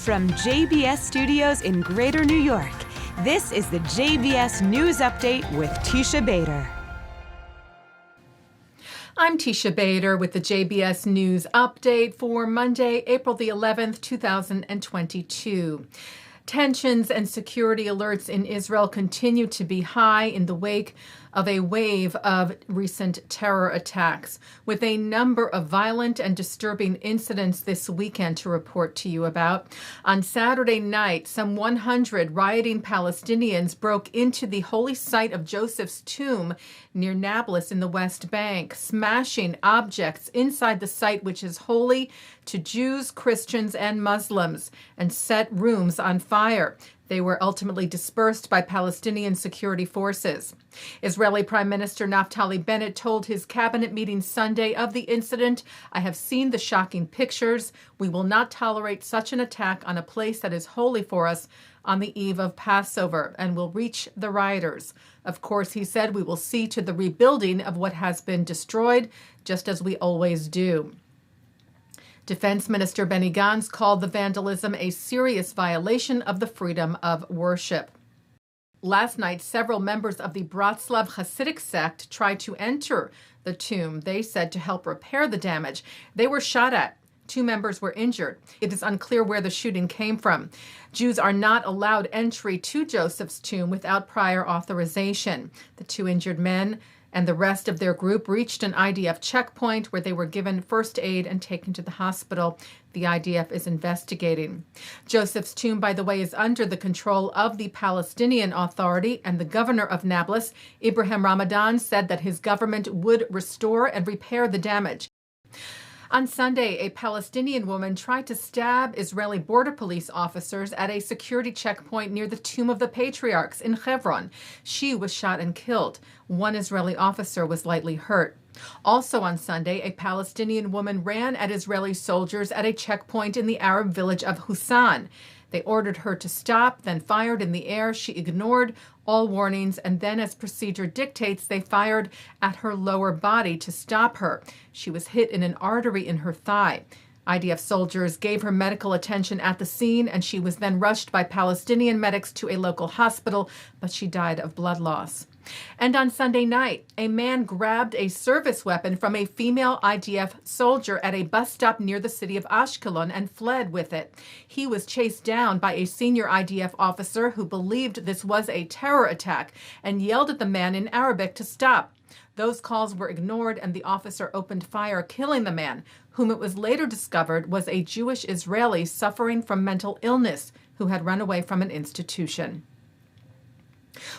From JBS Studios in Greater New York, this is the JBS News Update with Teisha Bader. I'm Teisha Bader with the JBS News Update for Monday, April the 11th, 2022. Tensions and security alerts in Israel continue to be high in the wake of a wave of recent terror attacks, with a number of violent and disturbing incidents this weekend to report to you about. On Saturday night, some 100 rioting Palestinians broke into the holy site of Joseph's tomb near Nablus in the West Bank, smashing objects inside the site, which is holy to Jews, Christians, and Muslims, and set rooms on fire. They were ultimately dispersed by Palestinian security forces. Israeli Prime Minister Naftali Bennett told his cabinet meeting Sunday of the incident, "I have seen the shocking pictures. We will not tolerate such an attack on a place that is holy for us on the eve of Passover and will reach the rioters. Of course," he said, "we will see to the rebuilding of what has been destroyed, just as we always do." Defense Minister Benny Gantz called the vandalism a serious violation of the freedom of worship. Last night, several members of the Bratslav Hasidic sect tried to enter the tomb, they said, to help repair the damage. They were shot at. 2 members were injured. It is unclear where the shooting came from. Jews are not allowed entry to Joseph's tomb without prior authorization. The 2 injured men and the rest of their group reached an IDF checkpoint where they were given first aid and taken to the hospital. The IDF is investigating. Joseph's tomb, by the way, is under the control of the Palestinian Authority, and the governor of Nablus, Ibrahim Ramadan, said that his government would restore and repair the damage. On Sunday, a Palestinian woman tried to stab Israeli border police officers at a security checkpoint near the Tomb of the Patriarchs in Hebron. She was shot and killed. 1 Israeli officer was lightly hurt. Also on Sunday, a Palestinian woman ran at Israeli soldiers at a checkpoint in the Arab village of Hussan. They ordered her to stop, then fired in the air. She ignored all warnings, and then, as procedure dictates, they fired at her lower body to stop her. She was hit in an artery in her thigh. IDF soldiers gave her medical attention at the scene, and she was then rushed by Palestinian medics to a local hospital, but she died of blood loss. And on Sunday night, a man grabbed a service weapon from a female IDF soldier at a bus stop near the city of Ashkelon and fled with it. He was chased down by a senior IDF officer who believed this was a terror attack and yelled at the man in Arabic to stop. Those calls were ignored, and the officer opened fire, killing the man, whom it was later discovered was a Jewish Israeli suffering from mental illness who had run away from an institution.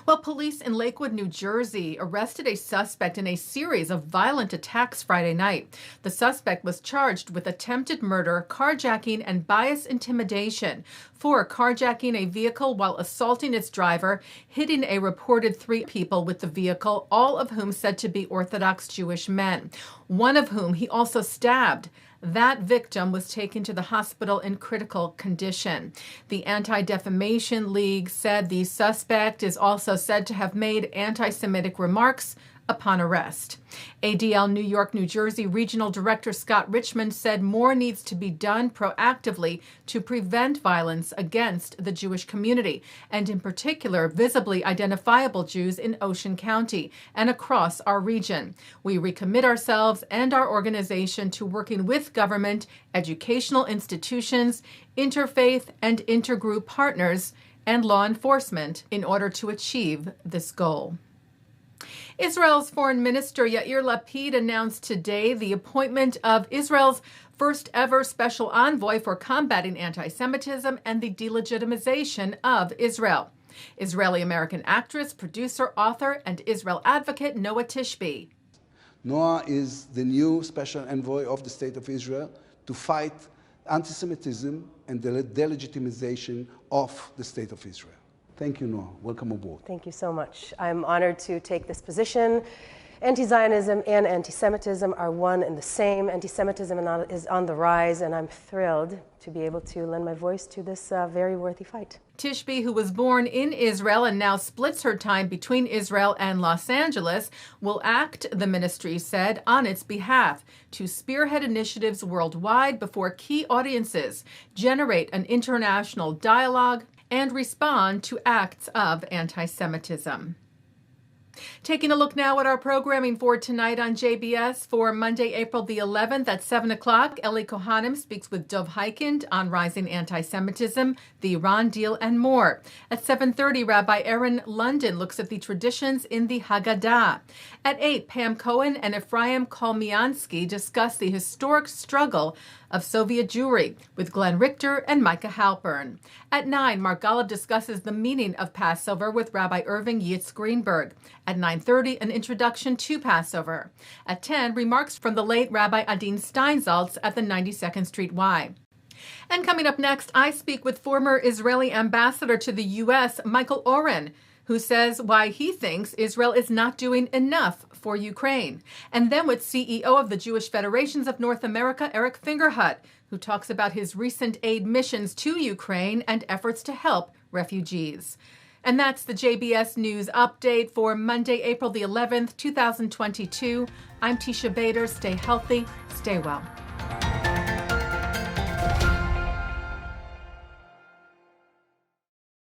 Well, police in Lakewood, New Jersey, arrested a suspect in a series of violent attacks Friday night. The suspect was charged with attempted murder, carjacking, and bias intimidation for carjacking a vehicle while assaulting its driver, hitting a reported 3 people with the vehicle, all of whom said to be Orthodox Jewish men, one of whom he also stabbed. That victim was taken to the hospital in critical condition. The Anti-Defamation League said the suspect is also said to have made anti-Semitic remarks upon arrest. ADL New York, New Jersey Regional Director Scott Richmond said more needs to be done proactively to prevent violence against the Jewish community, and in particular, visibly identifiable Jews in Ocean County and across our region. We recommit ourselves and our organization to working with government, educational institutions, interfaith and intergroup partners, and law enforcement in order to achieve this goal. Israel's Foreign Minister Yair Lapid announced today the appointment of Israel's first ever special envoy for combating anti-Semitism and the delegitimization of Israel. Israeli-American actress, producer, author, and Israel advocate Noah Tishby. Noah is the new special envoy of the State of Israel to fight anti-Semitism and the delegitimization of the State of Israel. Thank you, Noah. Welcome aboard. Thank you so much. I'm honored to take this position. Anti-Zionism and anti-Semitism are one and the same. Anti-Semitism is on the rise, and I'm thrilled to be able to lend my voice to this very worthy fight. Tishby, who was born in Israel and now splits her time between Israel and Los Angeles, will act, the ministry said, on its behalf to spearhead initiatives worldwide before key audiences, generate an international dialogue, and respond to acts of anti-Semitism. Taking a look now at our programming for tonight on JBS for Monday, April the 11th at 7 o'clock. Ellie Cohanim speaks with Dov Hikind on rising anti-Semitism, the Iran deal, and more. At 7:30, Rabbi Eryn London looks at the traditions in the Haggadah. At 8, Pam Cohen and Ephriam Kholmyansky discuss the historic struggle of Soviet Jewry with withGlenn Richter and Micah Halpern. At 9, Mark Golub discusses the meaning of Passover with Rabbi Irving, Yitz, Greenberg. At 9:30, an introduction to Passover. At 10, remarks from the late Rabbi Adin Steinsaltz at the 92nd Street Y. And coming up next, I speak with former Israeli ambassador to the US Michael Oren, who says why he thinks Israel is not doing enough for Ukraine. And then with CEO of the Jewish Federations of North America, Eric Fingerhut, who talks about his recent aid missions to Ukraine and efforts to help refugees. And that's the JBS News Update for Monday, April the 11th, 2022. I'm Teisha Bader. Stay healthy, stay well.